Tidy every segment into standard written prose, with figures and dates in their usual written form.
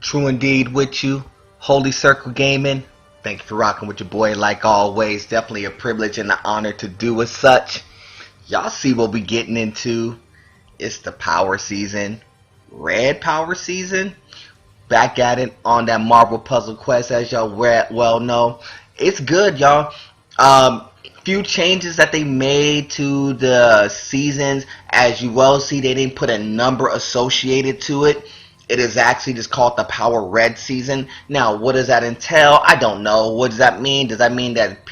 True indeed with you. Holy Circle Gaming. Thank you for rocking with your boy like always. Definitely a privilege and an honor to do as such. Y'all see what we getting into. It's the power season. Red power season. Back at it on that Marvel Puzzle Quest, as y'all well know. It's good, y'all. Few changes that they made to the seasons. As you well see, they didn't put a number associated to it. It is actually just called the Power Red season. Now, what does that entail? I don't know. What does that mean? Does that mean that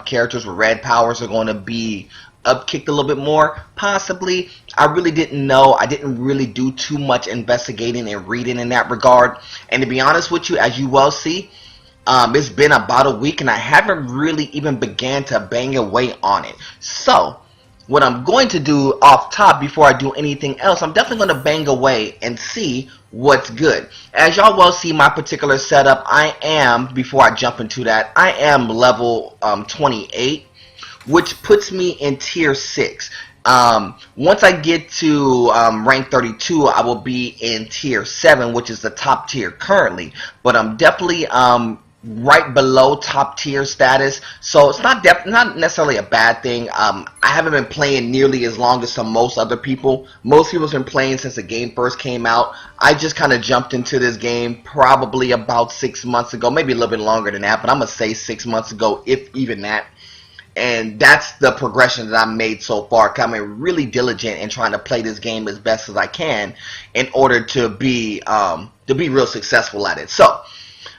characters with red powers are going to be upkicked a little bit more? Possibly. I really didn't know. I didn't really do too much investigating and reading in that regard. And to be honest with you, as you well see, it's been about a week and I haven't really even began to bang away on it. So, what I'm going to do off top before I do anything else, I'm definitely going to bang away and see what's good. As y'all well see my particular setup, I am, before I jump into that, I am level 28, which puts me in tier 6. Once I get to rank 32, I will be in tier 7, which is the top tier currently. But I'm definitely right below top tier status, so it's not necessarily a bad thing. I haven't been playing nearly as long as most other people. Most people have been playing since the game first came out. I just kind of jumped into this game probably about 6 months ago, maybe a little bit longer than that, but I'm gonna say 6 months ago, if even that. And that's the progression that I've made so far. I'm really diligent in trying to play this game as best as I can in order to be real successful at it. So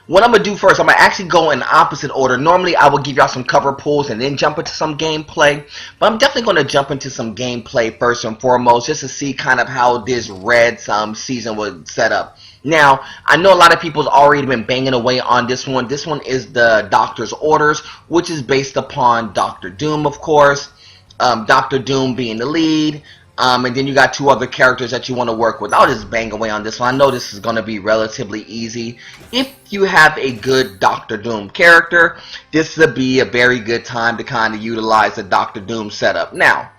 what I'm going to do first, I'm going to actually go in opposite order. Normally, I will give y'all some cover pulls and then jump into some gameplay. But I'm definitely going to jump into some gameplay first and foremost, just to see kind of how this red season was set up. Now, I know a lot of people's already been banging away on this one. This one is the Doctor's Orders, which is based upon Doctor Doom, of course. Doctor Doom being the lead. And then you got two other characters that you want to work with. I'll just bang away on this one. I know this is going to be relatively easy. If you have a good Doctor Doom character, this would be a very good time to kind of utilize the Doctor Doom setup. Now,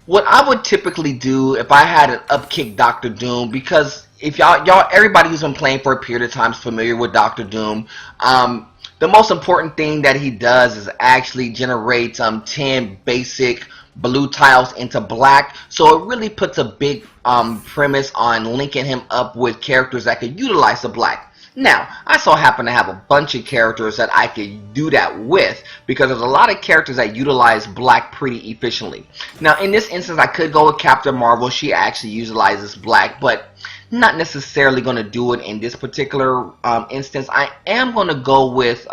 what I would typically do if I had an upkick Doctor Doom, because if everybody who's been playing for a period of time is familiar with Doctor Doom. The most important thing that he does is actually generate 10 basic blue tiles into black, so it really puts a big premise on linking him up with characters that could utilize the black. Now, I so happen to have a bunch of characters that I could do that with, because there's a lot of characters that utilize black pretty efficiently. Now, in this instance, I could go with Captain Marvel. She actually utilizes black, but not necessarily going to do it in this particular instance. I am going to go with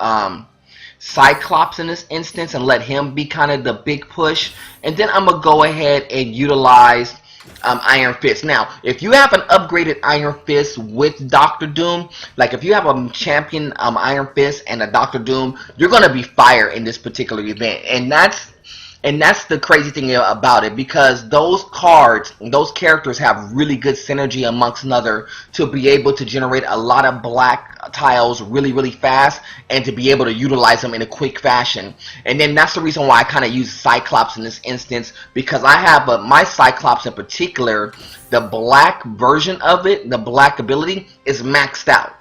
Cyclops in this instance and let him be kind of the big push, and then I'm gonna go ahead and utilize Iron Fist. Now, if you have an upgraded Iron Fist with Doctor Doom, like if you have a champion Iron Fist and a Doctor Doom, you're gonna be fire in this particular event, and that's the crazy thing about it, because those cards, those characters have really good synergy amongst another to be able to generate a lot of black tiles really fast and to be able to utilize them in a quick fashion. And then that's the reason why I kind of use Cyclops in this instance, because I have my Cyclops in particular, the black version of it, the black ability is maxed out.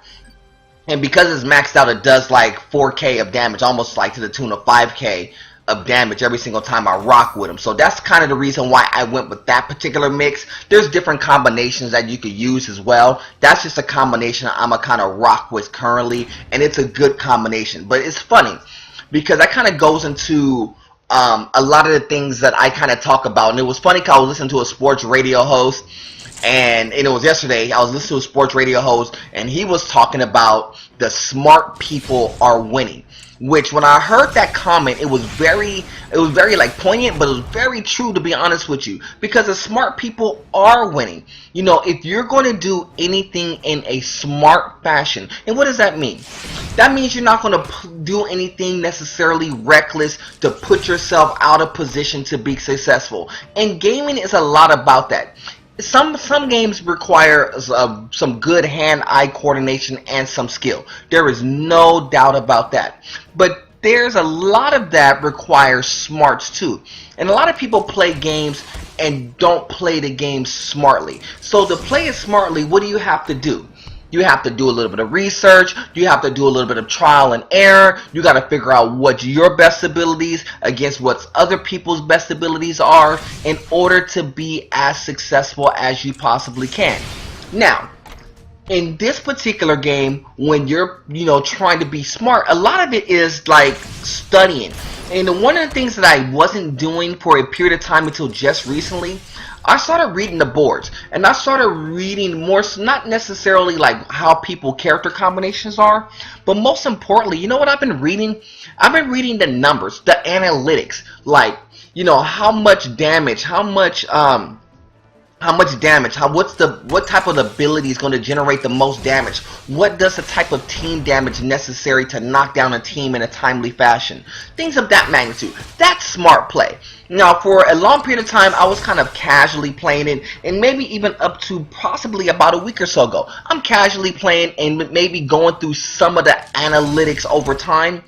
And because it's maxed out, it does like 4k of damage, almost like to the tune of 5k of damage every single time I rock with them. So that's kind of the reason why I went with that particular mix. There's different combinations that you could use as well. That's just a combination I'm a kind of rock with currently, and it's a good combination. But it's funny because that kind of goes into a lot of the things that I kind of talk about. And it was funny because I was listening to a sports radio host, and it was yesterday. I was listening to a sports radio host, and he was talking about the smart people are winning. Which, when I heard that comment, it was very like poignant, but it was very true, to be honest with you, because the smart people are winning. You know, if you're going to do anything in a smart fashion, and what does that mean? That means you're not going to do anything necessarily reckless to put yourself out of position to be successful. And gaming is a lot about that. Some games require some good hand-eye coordination and some skill. There is no doubt about that. But there's a lot of that requires smarts too. And a lot of people play games and don't play the game smartly. So to play it smartly, what do you have to do? You have to do a little bit of research. You have to do a little bit of trial and error. You got to figure out what's your best abilities against what other people's best abilities are in order to be as successful as you possibly can. Now, in this particular game, when you're, trying to be smart, a lot of it is like studying. And one of the things that I wasn't doing for a period of time until just recently, I started reading the boards, and I started reading more, not necessarily like how people character combinations are, but most importantly, you know what I've been reading? I've been reading the numbers, the analytics, like, how much damage, what type of ability is going to generate the most damage? What does the type of team damage necessary to knock down a team in a timely fashion? Things of that magnitude. That's smart play. Now, for a long period of time, I was kind of casually playing it, and maybe even up to possibly about a week or so ago, I'm casually playing and maybe going through some of the analytics over time.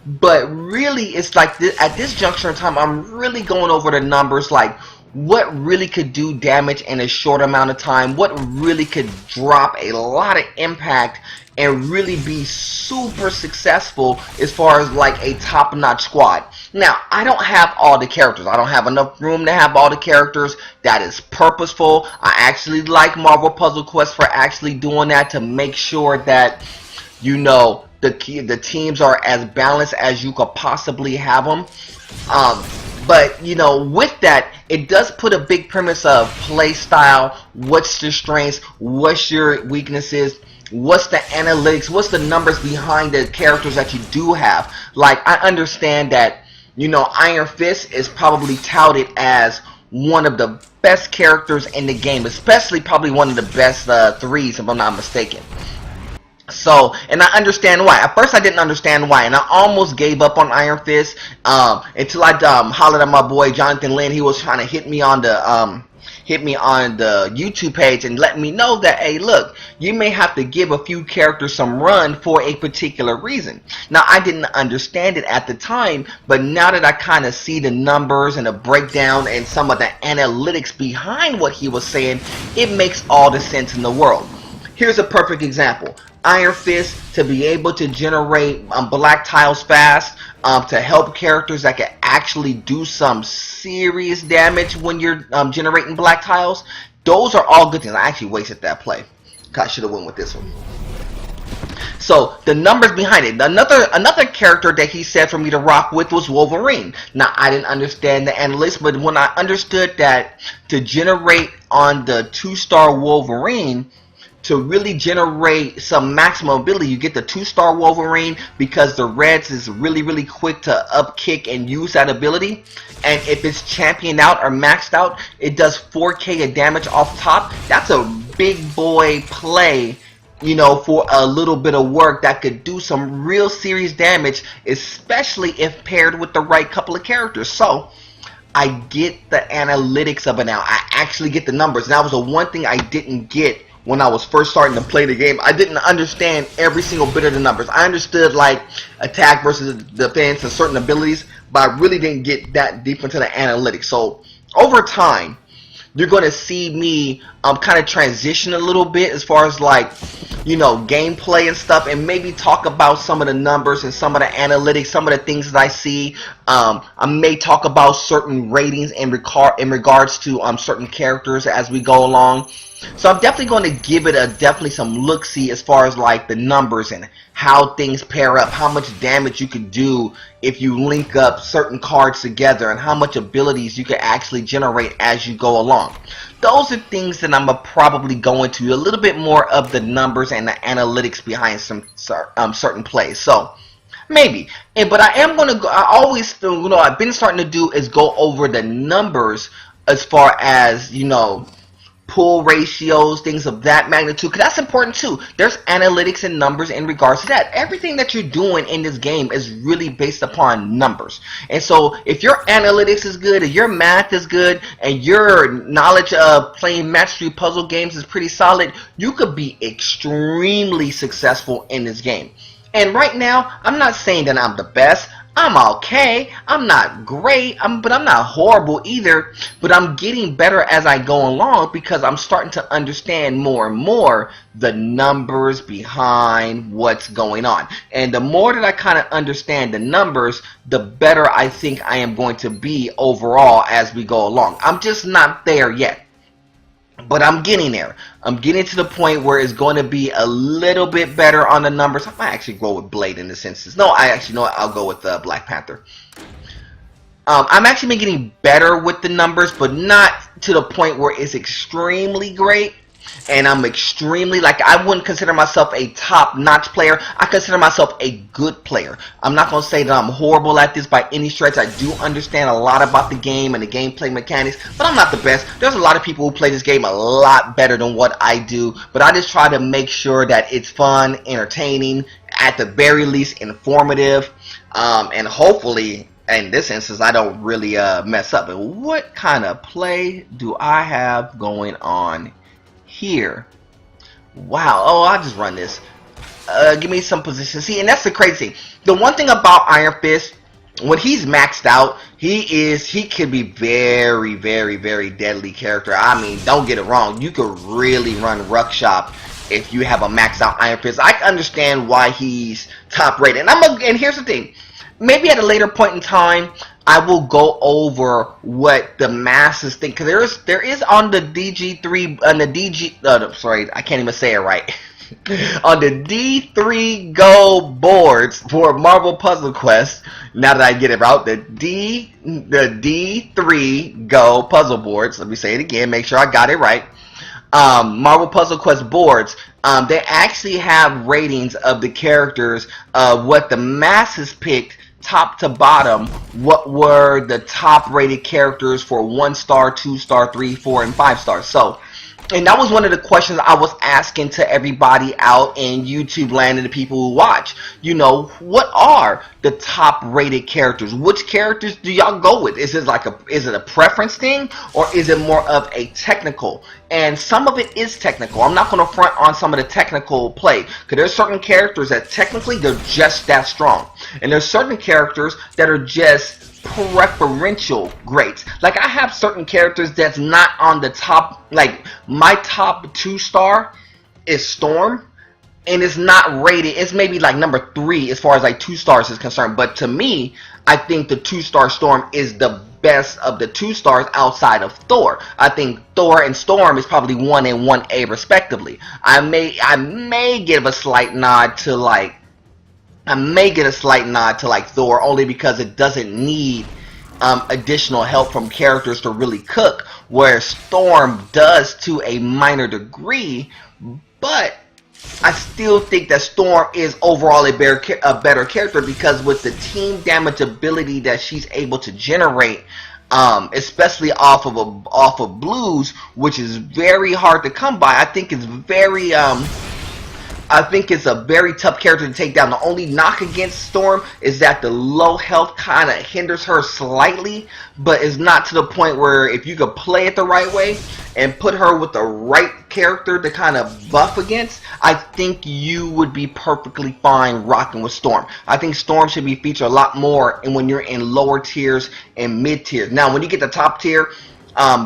But really, it's like at this juncture in time, I'm really going over the numbers, like what really could do damage in a short amount of time, what really could drop a lot of impact and really be super successful as far as like a top-notch squad. Now, I don't have all the characters. I don't have enough room to have all the characters. That is purposeful. I actually like Marvel Puzzle Quest for actually doing that, to make sure that, the teams are as balanced as you could possibly have them. But, with that, it does put a big premise of play style, what's your strengths, what's your weaknesses, what's the analytics, what's the numbers behind the characters that you do have. Like, I understand that, Iron Fist is probably touted as one of the best characters in the game, especially probably one of the best threes, if I'm not mistaken. So, and I understand why. At first I didn't understand why, and I almost gave up on Iron Fist until I hollered at my boy Jonathan Lin. He was trying to hit me on the YouTube page and let me know that, hey, look, you may have to give a few characters some run for a particular reason. Now, I didn't understand it at the time, but now that I kind of see the numbers and the breakdown and some of the analytics behind what he was saying, it makes all the sense in the world. Here's a perfect example. Iron Fist, to be able to generate black tiles fast, to help characters that can actually do some serious damage when you're generating black tiles. Those are all good things. I actually wasted that play. I should have went with this one. So the numbers behind it. Another character that he said for me to rock with was Wolverine. Now, I didn't understand the analytics, but when I understood that to generate on the 2-star Wolverine, to really generate some maximum ability, you get the 2-star Wolverine because the Reds is really, really quick to up kick and use that ability. And if it's championed out or maxed out, it does 4k of damage off top. That's a big boy play, for a little bit of work that could do some real serious damage, especially if paired with the right couple of characters. So, I get the analytics of it now. I actually get the numbers. And that was the one thing I didn't get when I was first starting to play the game. I didn't understand every single bit of the numbers. I understood like attack versus defense and certain abilities, but I really didn't get that deep into the analytics. So over time, you're going to see me kind of transition a little bit as far as like, gameplay and stuff, and maybe talk about some of the numbers and some of the analytics, some of the things that I see. I may talk about certain ratings in regards to certain characters as we go along. So I'm definitely going to give it definitely some look-see as far as like the numbers and how things pair up, how much damage you could do if you link up certain cards together, and how much abilities you can actually generate as you go along. Those are things that I'm probably going to a little bit more of the numbers and the analytics behind some certain plays. So maybe, but I am going to go, I always, I've been starting to do is go over the numbers as far as, pull ratios, things of that magnitude, because that's important too. There's analytics and numbers in regards to that. Everything that you're doing in this game is really based upon numbers. And so if your analytics is good, if your math is good, and your knowledge of playing match 3 puzzle games is pretty solid, you could be extremely successful in this game. And right now, I'm not saying that I'm the best. I'm okay. I'm not great, but I'm not horrible either. But I'm getting better as I go along because I'm starting to understand more and more the numbers behind what's going on. And the more that I kind of understand the numbers, the better I think I am going to be overall as we go along. I'm just not there yet. But I'm getting there. I'm getting to the point where it's going to be a little bit better on the numbers. I might actually go with Blade in this instance. No, I actually know what, I'll go with Black Panther. I'm actually been getting better with the numbers, but not to the point where it's extremely great. And I'm extremely, like, I wouldn't consider myself a top-notch player. I consider myself a good player. I'm not going to say that I'm horrible at this by any stretch. I do understand a lot about the game and the gameplay mechanics, but I'm not the best. There's a lot of people who play this game a lot better than what I do, but I just try to make sure that it's fun, entertaining, at the very least informative, and hopefully, in this instance, I don't really mess up. But what kind of play do I have going on here? Wow. Oh, I'll just run this. Give me some position. See, and that's the crazy thing. The one thing about Iron Fist, when he's maxed out, he could be very, very, very deadly character. I mean, don't get it wrong. You could really run Ruckshop if you have a maxed out Iron Fist. I understand why he's top rated. And here's the thing. Maybe at a later point in time, I will go over what the masses think, because there is on the DG3 on the sorry, I can't even say it right. On the D3 Go boards for Marvel Puzzle Quest. Now that I get it right, the D3 Go puzzle boards. Let me say it again. Make sure I got it right. Marvel Puzzle Quest boards. They actually have ratings of the characters, what the masses picked. Top to bottom, what were the top rated characters for 1 star, 2 star, 3, 4, and 5 stars. So, and that was one of the questions I was asking to everybody out in YouTube land and the people who watch. You know, what are the top rated characters? Which characters do y'all go with? Is it a preference thing, or is it more of a technical? And some of it is technical. I'm not going to front on some of the technical play, because there's certain characters that technically they're just that strong, and there's certain characters that are just preferential greats. Like, I have certain characters that's not on the top. Like, my top 2 star is Storm, and it's not rated. It's maybe like number 3 as far as like 2 stars is concerned. But to me, I think the 2-star Storm is the best of the 2 stars outside of Thor. I think Thor and Storm is probably 1 and 1A respectively. I may give a slight nod to like Thor, only because it doesn't need additional help from characters to really cook, where Storm does to a minor degree. But I still think that Storm is overall a better character, because with the team damage ability that she's able to generate, especially off of blues, which is very hard to come by. I think it's a very tough character to take down. The only knock against Storm is that the low health kind of hinders her slightly, but it's not to the point where if you could play it the right way and put her with the right character to kind of buff against, I think you would be perfectly fine rocking with Storm. I think Storm should be featured a lot more when you're in lower tiers and mid tiers. Now, when you get the top tier,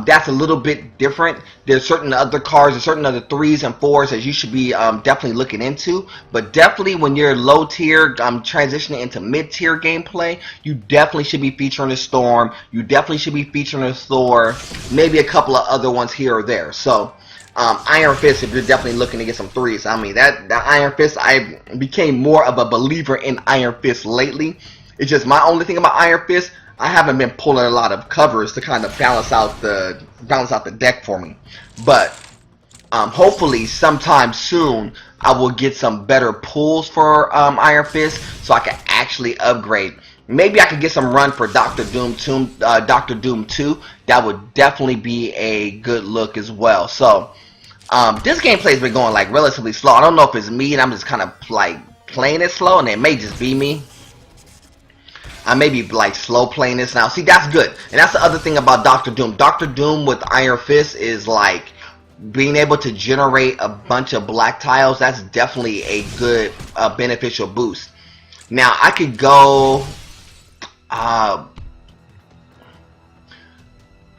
that's a little bit different. There's certain other cards, there's certain other 3s and 4s that you should be definitely looking into. But definitely when you're low tier, transitioning into mid tier gameplay, you definitely should be featuring a Storm. You definitely should be featuring a Thor. Maybe a couple of other ones here or there. So Iron Fist, if you're definitely looking to get some 3s. I mean, that Iron Fist, I became more of a believer in Iron Fist lately. It's just my only thing about Iron Fist, I haven't been pulling a lot of covers to kind of balance out the deck for me. But hopefully sometime soon I will get some better pulls for Iron Fist, so I can actually upgrade. Maybe I could get some run for Doctor Doom 2. That would definitely be a good look as well. So this gameplay has been going like relatively slow. I don't know if it's me and I'm just kind of like playing it slow, and it may just be me. I may be like slow playing this now. See, that's good. And that's the other thing about Doctor Doom. Doctor Doom with Iron Fist is like being able to generate a bunch of black tiles. That's definitely a good beneficial boost. Now I could go Uh,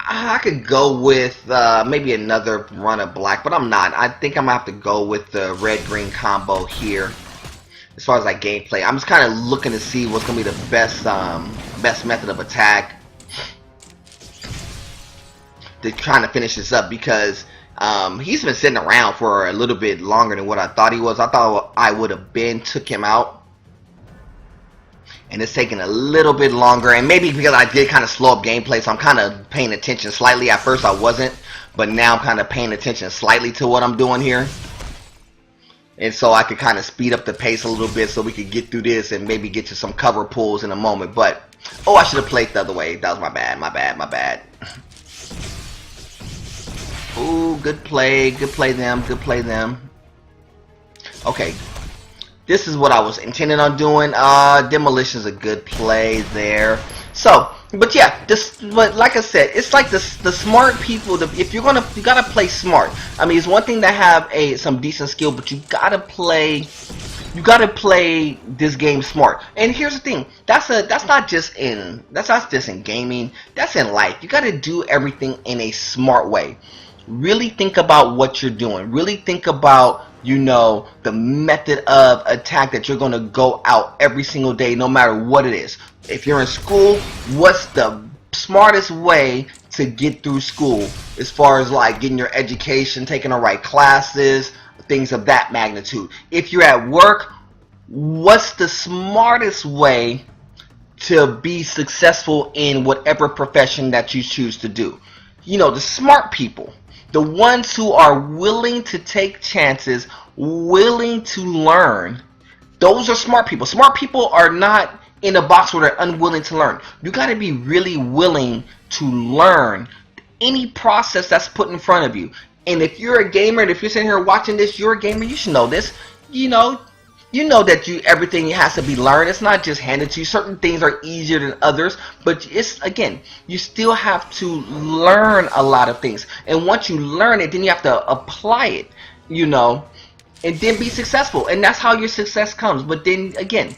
I could go with maybe another run of black, but I'm not. I think I'm gonna have to go with the red-green combo here. As far as like gameplay, I'm just kind of looking to see what's gonna be the best method of attack to trying to finish this up, because he's been sitting around for a little bit longer than what I thought he was. I thought I would have took him out, and it's taking a little bit longer, and maybe because I did kind of slow up gameplay, so I'm kind of paying attention slightly. At first I wasn't, but now I'm kind of paying attention slightly to what I'm doing here. And so I could kind of speed up the pace a little bit so we could get through this and maybe get to some cover pulls in a moment. But, oh, I should have played the other way. That was my bad, my bad, my bad. Ooh, good play them, good play them. Okay, this is what I was intending on doing. Demolition's a good play there. So, but yeah, but like I said, it's like the smart people. If you gotta play smart. I mean, it's one thing to have some decent skill, but you gotta play this game smart. And here's the thing: that's not just in gaming. That's in life. You gotta do everything in a smart way. Really think about what you're doing. Really think about, you know, the method of attack that you're going to go out every single day, no matter what it is. If you're in school, what's the smartest way to get through school, as far as like getting your education, taking the right classes, things of that magnitude. If you're at work, what's the smartest way to be successful in whatever profession that you choose to do? You know, the smart people, the ones who are willing to take chances, willing to learn, those are smart people. Smart people are not in a box where they're unwilling to learn. You got to be really willing to learn any process that's put in front of you. And if you're a gamer, and if you're sitting here watching this, you're a gamer, you should know this. You know that everything has to be learned. It's not just handed to you. Certain things are easier than others, but it's, again, you still have to learn a lot of things. And once you learn it, then you have to apply it, you know, and then be successful. And that's how your success comes. But then again,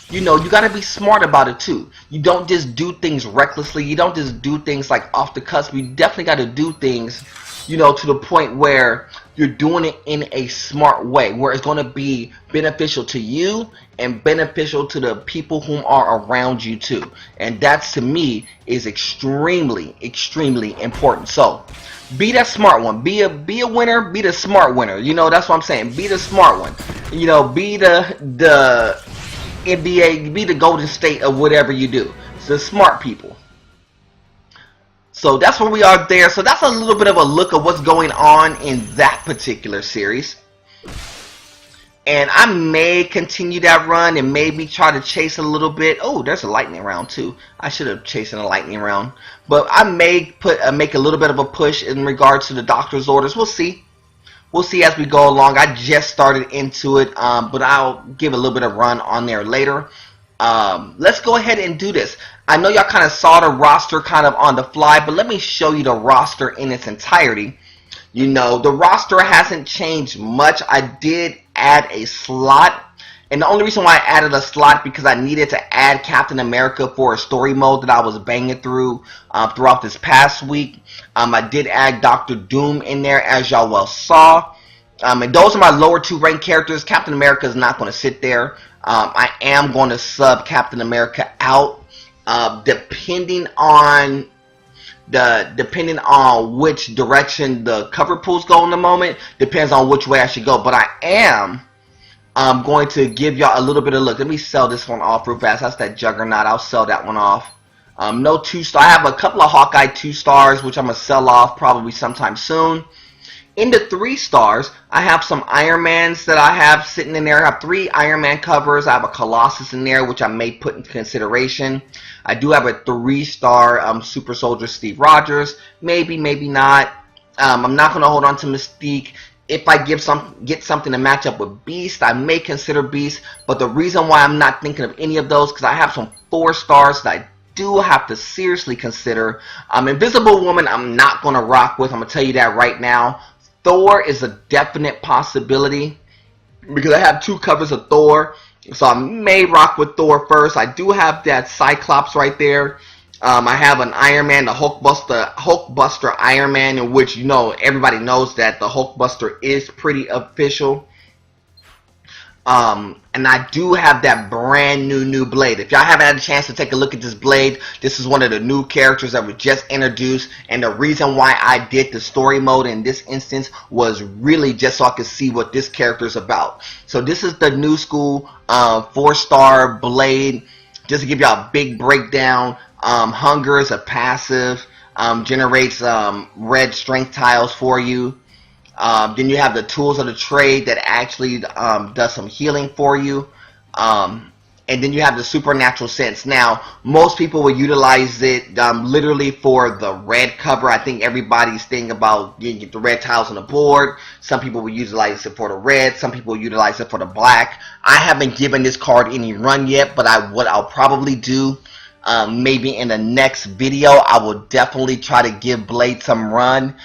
you know, you got to be smart about it too. You don't just do things recklessly. You don't just do things like off the cusp. You definitely got to do things, you know, to the point where you're doing it in a smart way, where it's going to be beneficial to you and beneficial to the people whom are around you too. And that's, to me, is extremely, extremely important. So be that smart one. Be a winner. Be the smart winner. You know, that's what I'm saying. Be the smart one. You know, be the NBA. Be the Golden State of whatever you do. It's the smart people. So that's where we are there. So that's a little bit of a look of what's going on in that particular series. And I may continue that run and maybe try to chase a little bit. Oh, there's a lightning round too. I should have chased a lightning round. But I may make a little bit of a push in regards to the doctor's orders. We'll see. We'll see as we go along. I just started into it, but I'll give a little bit of run on there later. Let's go ahead and do this. I know y'all kind of saw the roster kind of on the fly, but let me show you the roster in its entirety. You know, the roster hasn't changed much. I did add a slot, and the only reason why I added a slot because I needed to add Captain America for a story mode that I was banging through throughout this past week. I did add Dr. Doom in there, as y'all well saw. And those are my lower two ranked characters. Captain America is not going to sit there. I am going to sub Captain America out. Depending on which direction the cover pulls go in the moment, depends on which way I should go. But I am going to give y'all a little bit of look. Let me sell this one off real fast. That's that Juggernaut. I'll sell that one off. No 2-star. I have a couple of Hawkeye 2-stars, which I'm going to sell off probably sometime soon. In the 3-stars, I have some Iron Mans that I have sitting in there. I have 3 Iron Man covers. I have a Colossus in there, which I may put into consideration. I do have a 3-star Super Soldier Steve Rogers. Maybe, maybe not. I'm not going to hold on to Mystique. If I get something to match up with Beast, I may consider Beast. But the reason why I'm not thinking of any of those, because I have some 4-stars that I do have to seriously consider. Invisible Woman, I'm not going to rock with. I'm going to tell you that right now. Thor is a definite possibility because I have 2 covers of Thor. So I may rock with Thor first. I do have that Cyclops right there. I have an Iron Man, the Hulkbuster Iron Man, in which, you know, everybody knows that the Hulkbuster is pretty official. And I do have that brand new blade. If y'all haven't had a chance to take a look at this blade, this is one of the new characters that was just introduced, and the reason why I did the story mode in this instance was really just so I could see what this character is about. So this is the new school 4-star blade. Just to give y'all a big breakdown, Hunger is a passive, generates red strength tiles for you. Then you have the Tools of the Trade that actually does some healing for you. And then you have the Supernatural Sense. Now, most people will utilize it literally for the red cover. I think everybody's thinking about you get the red tiles on the board. Some people will utilize it for the red. Some people will utilize it for the black. I haven't given this card any run yet, but what I'll probably do, maybe in the next video, I will definitely try to give Blade some run.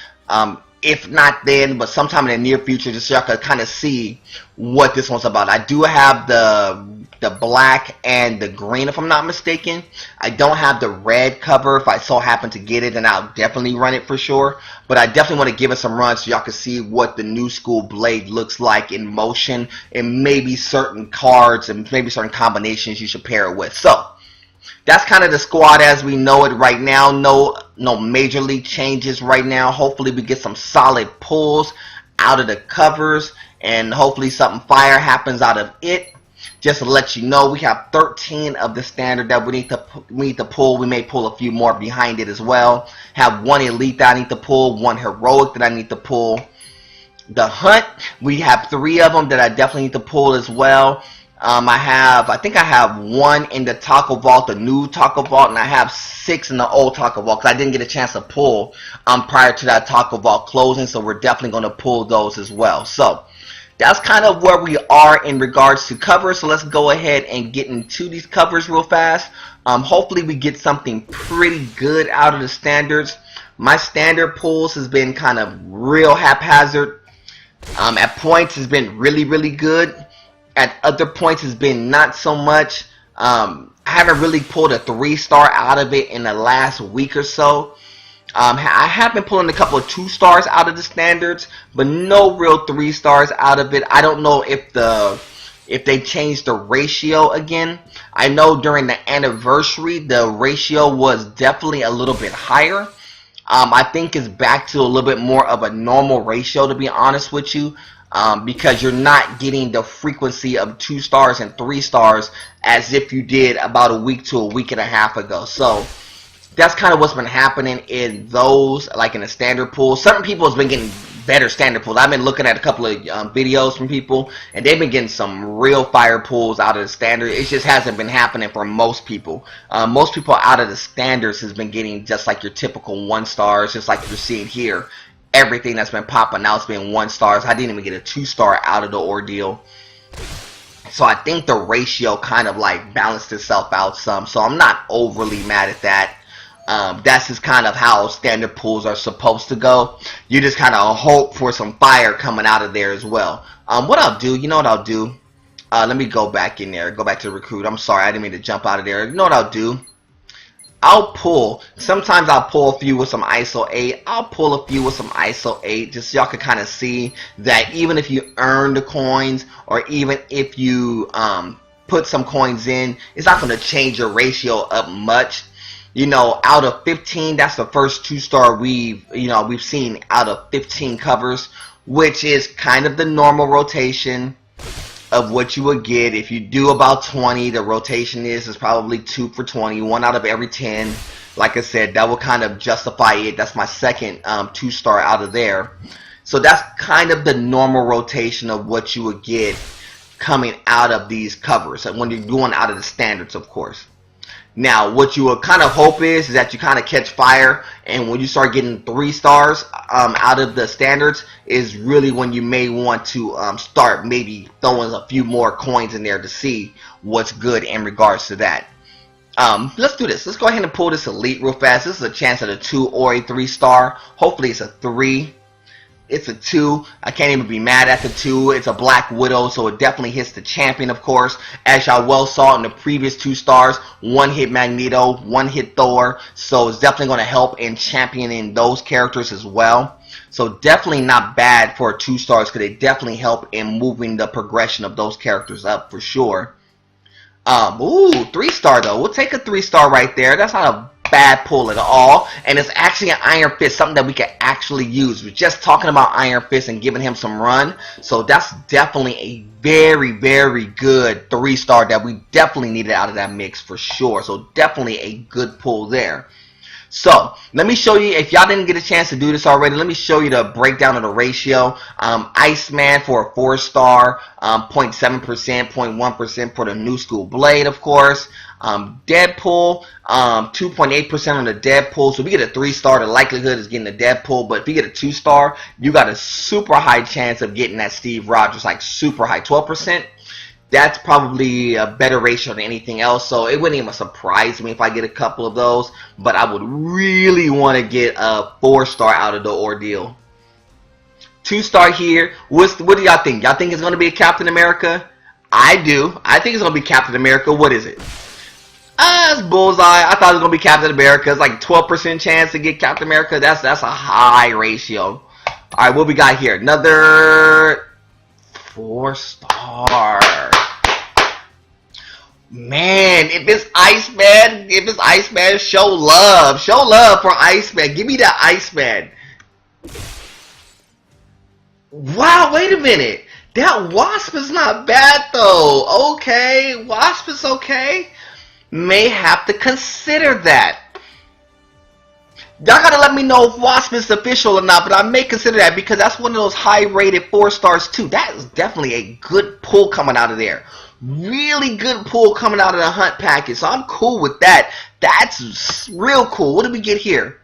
If not then, but sometime in the near future, just so y'all can kind of see what this one's about. I do have the black and the green, if I'm not mistaken. I don't have the red cover. If I so happen to get it, then I'll definitely run it for sure. But I definitely want to give it some runs so y'all can see what the new school blade looks like in motion, and maybe certain cards and maybe certain combinations you should pair it with. So that's kind of the squad as we know it right now. No major league changes right now. Hopefully we get some solid pulls out of the covers, and hopefully something fire happens out of it. Just to let you know, we have 13 of the standard that we need to pull. We may pull a few more behind it as well. Have one elite that I need to pull, one heroic that I need to pull. The hunt, we have 3 of them that I definitely need to pull as well. I think I have 1 in the Taco Vault, the new Taco Vault, and I have 6 in the old Taco Vault because I didn't get a chance to pull prior to that Taco Vault closing, so we're definitely going to pull those as well. So that's kind of where we are in regards to covers. So let's go ahead and get into these covers real fast. Hopefully we get something pretty good out of the standards. My standard pulls has been kind of real haphazard. At points has been really good. At other points has been not so much. I haven't really pulled a 3-star out of it in the last week or so. I have been pulling a couple of 2-stars out of the standards, but no real 3-stars out of it. I don't know if they changed the ratio again. I know during the anniversary the ratio was definitely a little bit higher. I think it's back to a little bit more of a normal ratio, to be honest with you. Because you're not getting the frequency of 2-stars and 3-stars as if you did about a week to a week and a half ago. So that's kind of what's been happening in those, like in the standard pool. Certain people has been getting better standard pools. I've been looking at a couple of videos from people, and they've been getting some real fire pools out of the standard. It just hasn't been happening for most people. Most people out of the standards has been getting just like your typical 1-stars, just like you're seeing here. Everything that's been popping now has been 1-stars. I didn't even get a 2-star out of the ordeal. So I think the ratio kind of like balanced itself out some. So I'm not overly mad at that. That's just kind of how standard pools are supposed to go. You just kind of hope for some fire coming out of there as well. What I'll do, you know what I'll do? Let me go back in there. Go back to the recruit. I'm sorry, I didn't mean to jump out of there. You know what I'll do? I'll pull. Sometimes I'll pull a few with some ISO 8. I'll pull a few with some ISO 8 just so y'all can kind of see that even if you earn the coins, or even if you put some coins in, it's not going to change your ratio up much. You know, out of 15, that's the first 2-star we've seen out of 15 covers, which is kind of the normal rotation of what you would get. If you do about 20, the rotation is probably 2 for 20, 1 out of every 10. Like I said, that will kind of justify it. That's my second 2-star out of there. So that's kind of the normal rotation of what you would get coming out of these covers, when you're going out of the standards, of course. Now, what you would kind of hope is that you kind of catch fire, and when you start getting 3-stars out of the standards is really when you may want to start maybe throwing a few more coins in there to see what's good in regards to that. Let's do this. Let's go ahead and pull this elite real fast. This is a chance at a 2 or a 3-star. Hopefully it's a 3. It's a 2. I can't even be mad at the 2. It's a Black Widow, so it definitely hits the champion, of course. As y'all well saw in the previous 2 stars, 1 hit Magneto, 1 hit Thor. So it's definitely going to help in championing those characters as well. So definitely not bad for 2 stars, because they definitely help in moving the progression of those characters up for sure. 3-star though. We'll take a 3-star right there. That's not a bad pull at all, and it's actually an Iron Fist, something that we can actually use. We're just talking about Iron Fist and giving him some run, so that's definitely a very, very good 3-star that we definitely needed out of that mix for sure. So definitely a good pull there. So let me show you, if y'all didn't get a chance to do this already, let me show you the breakdown of the ratio. Iceman for a 4-star, 0.7%, 0.1% for the New School Blade, of course. Deadpool, 2.8% on the Deadpool. So if you get a 3-star, the likelihood is getting a Deadpool. But if you get a 2-star, you got a super high chance of getting that Steve Rogers, like super high, 12%. That's probably a better ratio than anything else, so it wouldn't even surprise me if I get a couple of those, but I would really want to get a 4-star out of the ordeal. 2-star here. What do y'all think? Y'all think it's going to be a Captain America? I do. I think it's going to be Captain America. What is it? It's bullseye. I thought it was going to be Captain America. It's like 12% chance to get Captain America. That's a high ratio. Alright, what we got here? Another 4-star. Man, if it's Iceman, show love for Iceman. Give me that Iceman. Wow, wait a minute. That Wasp is not bad though. Okay, Wasp is okay. May have to consider that. Y'all gotta let me know if Wasp is official or not, but I may consider that because that's one of those high-rated 4-stars too. That is definitely a good pull coming out of there. Really good pull coming out of the Hunt package, so I'm cool with that. That's real cool. What did we get here?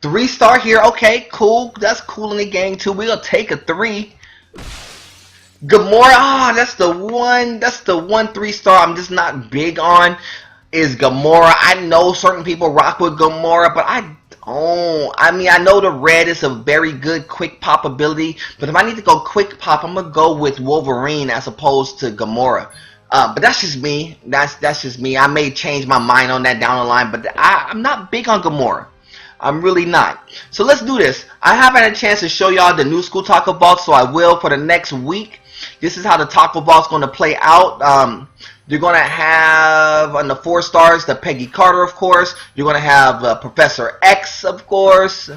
3-star here. Okay, cool. That's cool in the gang too. We'll take a 3. Gamora. That's the one 3-star I'm just not big on. Is Gamora. I know certain people rock with Gamora, but I mean, I know the red is a very good quick pop ability, but if I need to go quick pop, I'm gonna go with Wolverine as opposed to Gamora. But that's just me. That's just me. I may change my mind on that down the line, but I'm not big on Gamora. I'm really not. So let's do this. I haven't had a chance to show y'all the New School Taco Vault, so I will for the next week. This is how the Taco Vault's going to play out. You're going to have, on the 4-stars, the Peggy Carter, of course. You're going to have Professor X, of course.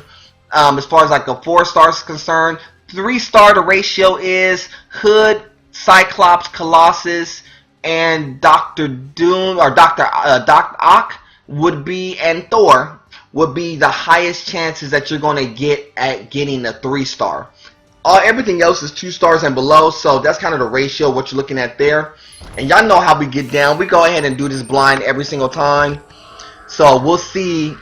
As far as like a 4-star is concerned. 3-star, the ratio is Hood, Cyclops, Colossus, and Dr. Doom, or Doc Ock would be, and Thor would be the highest chances that you're going to get at getting a 3-star. Everything else is 2 stars and below, so that's kind of the ratio, what you're looking at there. And y'all know how we get down. We go ahead and do this blind every single time. So we'll see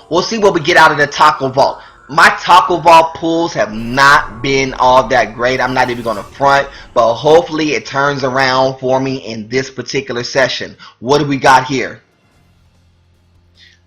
what we get out of the Taco Vault. My Taco Vault pulls have not been all that great. I'm not even going to front, but hopefully it turns around for me in this particular session. What do we got here?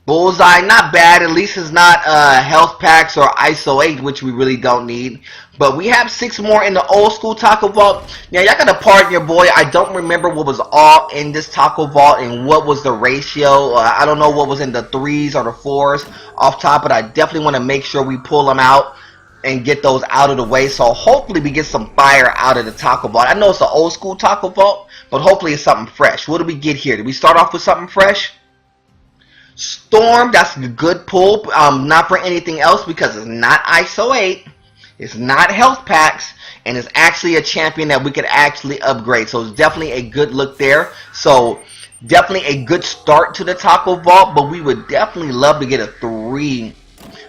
Bullseye, not bad. At least it's not health packs or ISO 8, which we really don't need. But we have 6 more in the old school Taco Vault. Now, y'all gotta pardon your boy. I don't remember what was all in this Taco Vault and what was the ratio. I don't know what was in the 3s or the 4s off top, but I definitely want to make sure we pull them out and get those out of the way. So hopefully we get some fire out of the Taco Vault. I know it's an old school Taco Vault, but hopefully it's something fresh. What do we get here? Did we start off with something fresh? Storm, that's a good pull. Not for anything else because it's not ISO 8. It's not health packs. And it's actually a champion that we could actually upgrade. So it's definitely a good look there. So definitely a good start to the Taco Vault. But we would definitely love to get a 3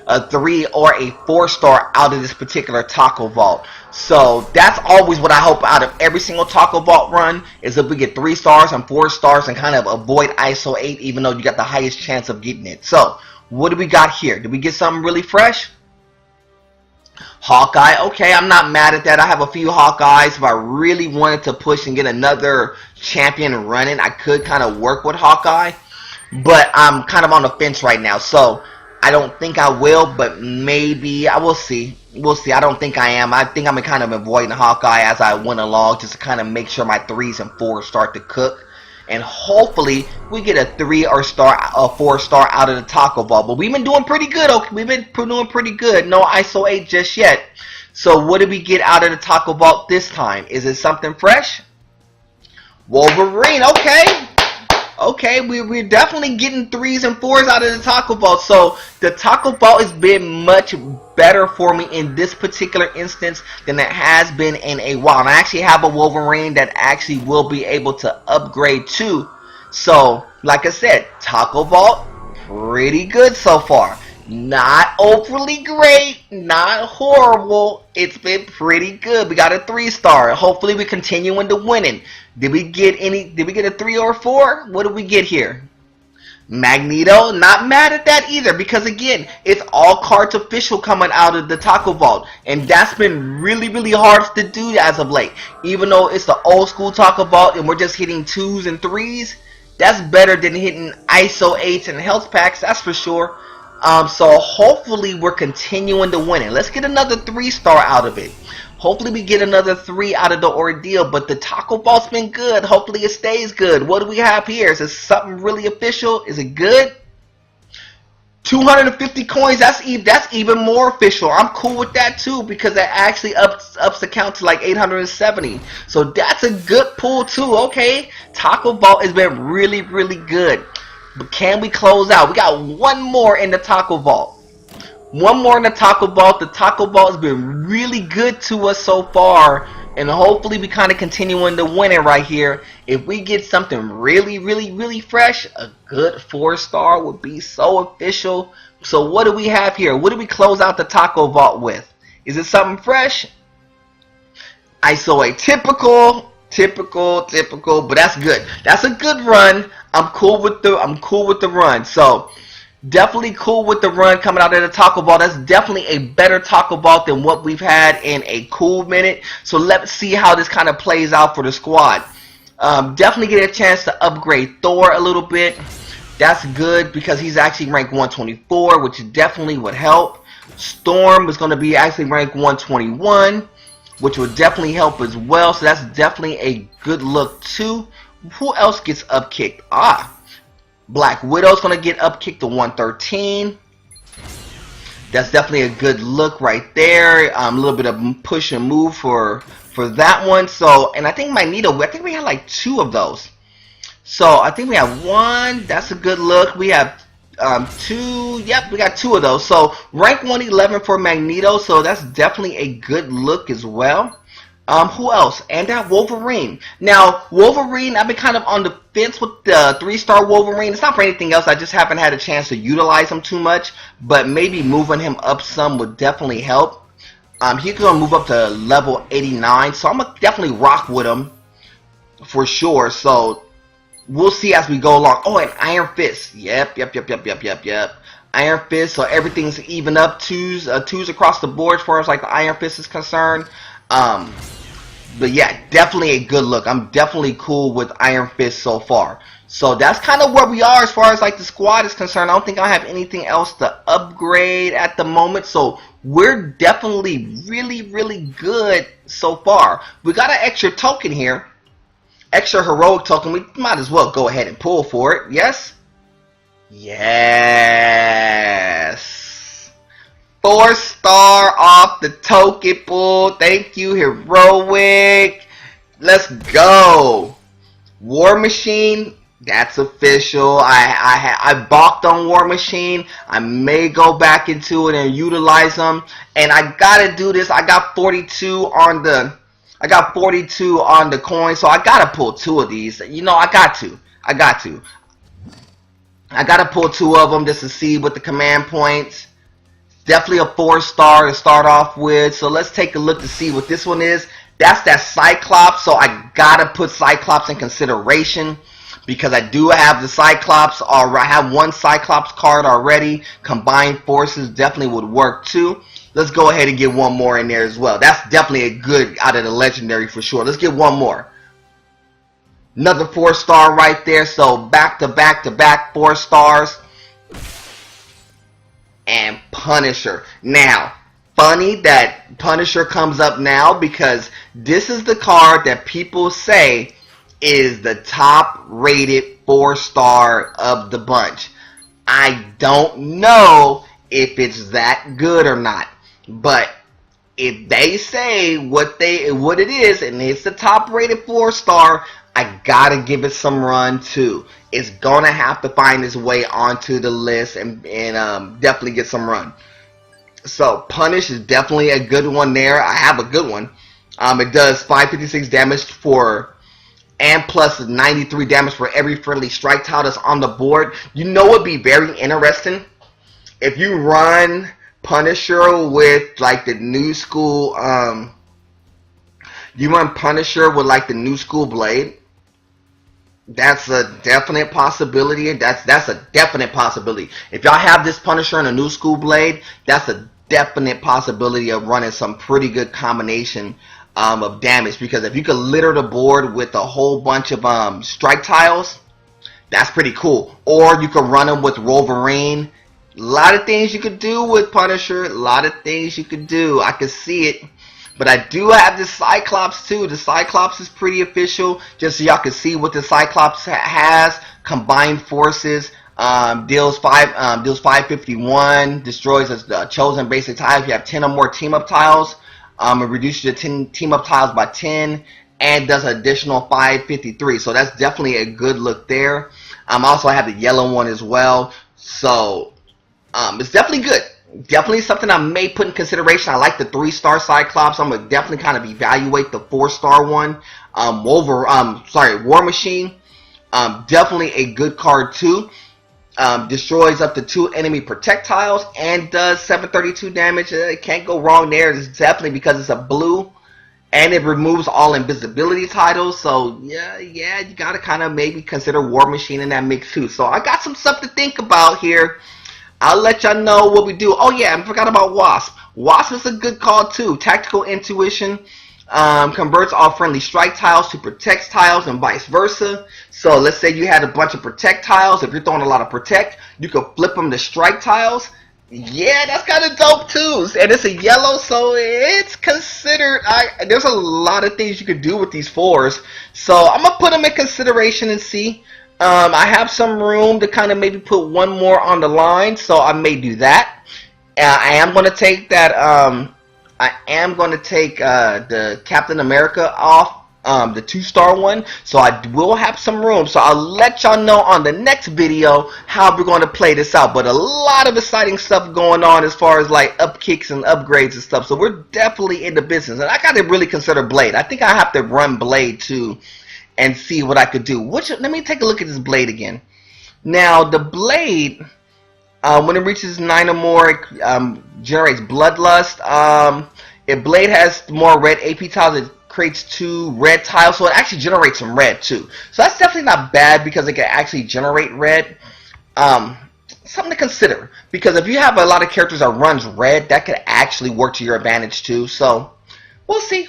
or a 4-star out of this particular Taco Vault. So that's always what I hope out of every single Taco Vault run, is if we get 3 stars and 4 stars and kind of avoid ISO 8, even though you got the highest chance of getting it. So what do we got here? Did we get something really fresh? Hawkeye. Okay, I'm not mad at that. I have a few Hawkeyes. If I really wanted to push and get another champion running, I could kind of work with Hawkeye. But I'm kind of on the fence right now. So I don't think I will, but maybe I will see. We'll see. I don't think I am. I think I'm kind of avoiding Hawkeye as I went along, just to kind of make sure my 3s and 4s start to cook. And hopefully we get a 3 or 4 star out of the Taco Ball. But we've been doing pretty good. Okay, we've been doing pretty good. No ISO 8 just yet. So what did we get out of the Taco Ball this time? Is it something fresh? Wolverine. Okay. Okay, we're definitely getting 3s and 4s out of the Taco Ball. So the Taco Ball has been much better for me in this particular instance than it has been in a while. And I actually have a Wolverine that actually will be able to upgrade too. So, like I said, Taco Ball, pretty good so far. Not overly great, not horrible. It's been pretty good. We got a 3-star. Hopefully we continue into winning. Did we get a 3 or 4? What did we get here? Magneto, not mad at that either, because again, it's all cards official coming out of the Taco Vault, and that's been really, really hard to do as of late. Even though it's the old school Taco Vault and we're just hitting 2s and 3s, that's better than hitting ISO 8s and health packs, that's for sure. So hopefully we're continuing to win it. Let's get another 3-star out of it. Hopefully we get another 3 out of the ordeal. But the Taco Ball's been good. Hopefully it stays good. What do we have here? Is this something really official? Is it good? 250 coins. That's even more official. I'm cool with that too, because that actually ups the count to like 870. So that's a good pull too. Okay, Taco Ball has been really, really good. But can we close out? We got one more in the Taco Vault. One more in the Taco Vault. The Taco Vault has been really good to us so far. And hopefully we kind of continue into winning right here. If we get something really, really, really fresh, a good 4-star would be so official. So what do we have here? What do we close out the Taco Vault with? Is it something fresh? ISO 8 typical, but that's good. That's a good run. I'm cool with the run. So definitely cool with the run coming out of the Taco Ball. That's definitely a better Taco Ball than what we've had in a cool minute. So let's see how this kind of plays out for the squad. Definitely get a chance to upgrade Thor a little bit. That's good because he's actually ranked 124, which definitely would help. Storm is going to be actually ranked 121, which would definitely help as well. So that's definitely a good look too. Who else gets upkicked? Black Widow's going to get upkicked to 113. That's definitely a good look right there. A little bit of push and move for that one. So, and I think Magneto, I think we had like 2 of those. So I think we have 1. That's a good look. We have 2. Yep, we got 2 of those. So rank 111 for Magneto. So that's definitely a good look as well. Who else? And that Wolverine. Now, Wolverine, I've been kind of on the fence with the 3-star Wolverine. It's not for anything else. I just haven't had a chance to utilize him too much. But maybe moving him up some would definitely help. He's going to move up to level 89. So I'm going to definitely rock with him for sure. So we'll see as we go along. Oh, and Iron Fist. Yep. Iron Fist. So everything's even up. 2s across the board as far as like the Iron Fist is concerned. But yeah, definitely a good look. I'm definitely cool with Iron Fist so far. So that's kind of where we are as far as like the squad is concerned. I don't think I have anything else to upgrade at the moment. So we're definitely really, really good so far. We got an extra token here. Extra heroic token. We might as well go ahead and pull for it. Yes? Yes. 4-star off the token pull. Thank you, heroic. Let's go. War Machine. That's official. I balked on War Machine. I may go back into it and utilize them. And I gotta do this. I got 42 on the coin, so I gotta pull 2 of these. You know, I got to pull 2 of them just to see what the command points. Definitely a 4-star to start off with. So let's take a look to see what this one is. That's that Cyclops. So I gotta put Cyclops in consideration because I do have the Cyclops. I have 1 Cyclops card already. Combined forces definitely would work too. Let's go ahead and get 1 more in there as well. That's definitely a good out of the legendary for sure. Let's get 1 more. Another 4-star right there. So back to back 4 stars. and Punisher. Now, funny that Punisher comes up now because this is the card that people say is the top rated 4-star of the bunch. I don't know if it's that good or not, but if they say what it is and it's the top rated 4-star, I gotta give it some run too. It's gonna have to find its way onto the list and definitely get some run. So Punish is definitely a good one there. I have a good one. It does 556 damage for and plus 93 damage for every friendly strike tile that's on the board. You know what would be very interesting? If you run Punisher with like the new school, you run Punisher with like the new school blade. That's a definite possibility. That's a definite possibility. If y'all have this Punisher and a new school blade, that's a definite possibility of running some pretty good combination of damage. Because if you could litter the board with a whole bunch of strike tiles, that's pretty cool. Or you could run them with Wolverine. A lot of things you could do with Punisher. A lot of things you could do. I could see it. But I do have the Cyclops too. The Cyclops is pretty official. Just so y'all can see what the Cyclops has. Combined forces. Deals 551. Destroys a chosen basic tile. If you have 10 or more team up tiles. It reduces your team up tiles by 10. And does an additional 553. So that's definitely a good look there. Also I have the yellow one as well. So it's definitely good. Definitely something I may put in consideration. I like the 3-star Cyclops. I'm gonna definitely kind of evaluate the 4-star one. War Machine. Definitely a good card too. Destroys up to 2 enemy protectiles and does 732 damage. Can't go wrong there. It's definitely because it's a blue. And it removes all invisibility titles. So yeah, you gotta kind of maybe consider War Machine in that mix too. So I got some stuff to think about here. I'll let y'all know what we do. Oh yeah, I forgot about Wasp. Wasp is a good call too. Tactical Intuition. Converts all friendly strike tiles to protect tiles and vice versa. So let's say you had a bunch of protect tiles. If you're throwing a lot of protect, you could flip them to strike tiles. Yeah, that's kind of dope too. And it's a yellow, so it's considered. There's a lot of things you could do with these 4s. So I'm going to put them in consideration and see. I have some room to kind of maybe put one more on the line, so I may do that. I am going to take that. I am going to take the Captain America off, the 2-star one. So I will have some room. So I'll let y'all know on the next video how we're going to play this out. But a lot of exciting stuff going on as far as like upkicks and upgrades and stuff. So we're definitely in the business, and I got to really consider Blade. I think I have to run Blade too. And see what I could do. Let me take a look at this blade again. Now, the blade, when it reaches 9 or more, it generates Bloodlust. If blade has more red AP tiles, it creates 2 red tiles. So it actually generates some red too. So that's definitely not bad because it can actually generate red. Something to consider. Because if you have a lot of characters that runs red, that could actually work to your advantage too. So we'll see.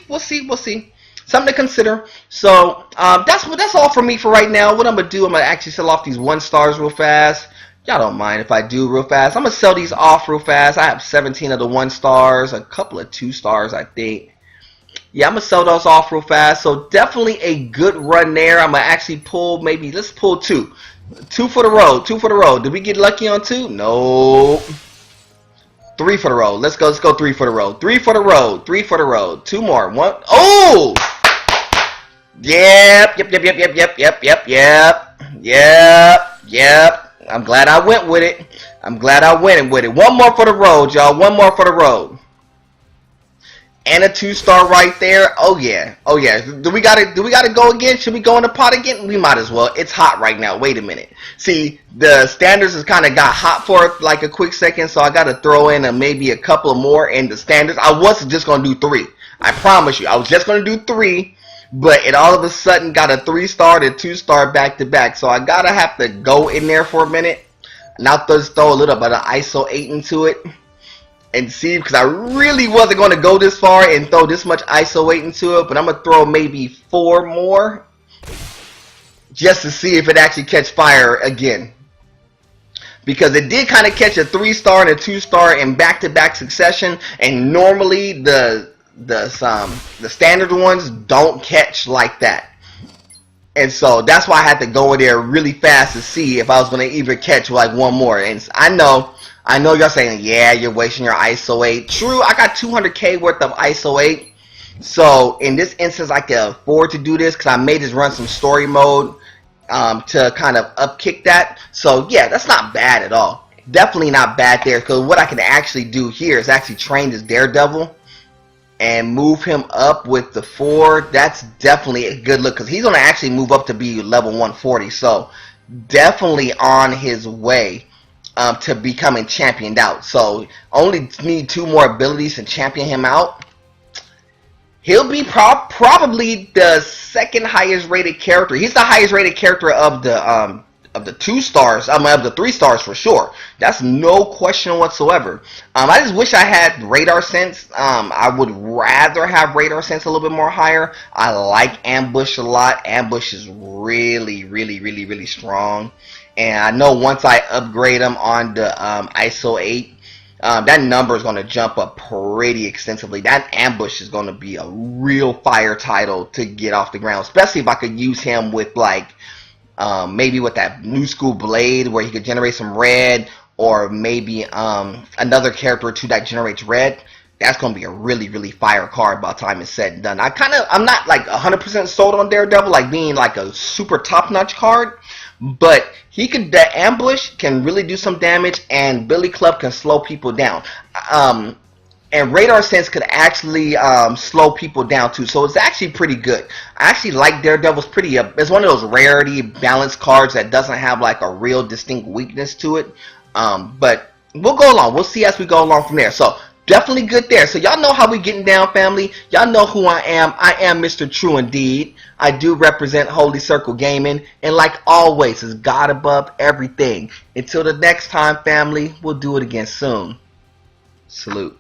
Something to consider. So that's all for me for right now. What I'm gonna do, I'm gonna actually sell off these 1-stars real fast. Y'all don't mind if I do real fast. I'm gonna sell these off real fast. I have 17 of the 1-stars, a couple of 2-stars, I think. Yeah, I'm gonna sell those off real fast. So definitely a good run there. I'm gonna actually pull let's pull 2. 2 for the road. 2 for the road. Did we get lucky on 2? No. 3 for the road. Let's go 3 for the road. 3 for the road. 3 for the road. 2 more. 1. Oh! Yep. I'm glad I went with it. 1 more for the road, y'all. 1 more for the road. And a 2-star right there. Oh yeah. Do we gotta go again? Should we go in the pot again? We might as well. It's hot right now. Wait a minute. See, the standards has kind of got hot for like a quick second, so I gotta throw in maybe a couple more in the standards. I was just gonna do 3. I promise you. I was just gonna do 3. But it all of a sudden got a 3-star and 2-star back to back. So I gotta have to go in there for a minute. Now just throw a little bit of ISO 8 into it. And see, because I really wasn't going to go this far and throw this much ISO 8 into it. But I'm going to throw maybe 4 more. Just to see if it actually catch fire again. because it did kind of catch a 3-star and a 2-star in back-to-back succession, and normally the standard ones don't catch like that. And so that's why I had to go in there really fast to see if I was going to even catch like one more. And I know y'all saying, yeah, you're wasting your ISO 8. True, I got 200k worth of ISO 8. So in this instance, I can afford to do this because I may just run some story mode to kind of upkick that. So yeah, that's not bad at all. Definitely not bad there, because what I can actually do here is actually train this Daredevil and move him up with the 4. That's definitely a good look, because he's going to actually move up to be level 140. So definitely on his way to becoming championed out. So only need 2 more abilities to champion him out. He'll be probably the 2nd highest rated character. He's the highest rated character of the 2 stars, of the 3 stars for sure. That's no question whatsoever. I just wish I had radar sense. I would rather have radar sense a little bit more higher. I like ambush a lot. Ambush is really strong. And I know once I upgrade him on the ISO 8, that number is going to jump up pretty extensively. That ambush is going to be a real fire title to get off the ground, especially if I could use him with like maybe with that new school blade where he could generate some red, or maybe another character or 2 that generates red. That's going to be a really fire card by the time it's said and done. I'm not like 100% sold on Daredevil like being like a super top-notch card, but the ambush can really do some damage, and Billy Club can slow people down. And radar sense could actually slow people down too, so it's actually pretty good. I actually like Daredevil's pretty. It's one of those rarity balanced cards that doesn't have like a real distinct weakness to it. But we'll go along. We'll see as we go along from there. So definitely good there. So y'all know how we getting down, family. Y'all know who I am. I am Mr. True Indeed. I do represent Holy Circle Gaming, and like always, is God above everything. Until the next time, family. We'll do it again soon. Salute.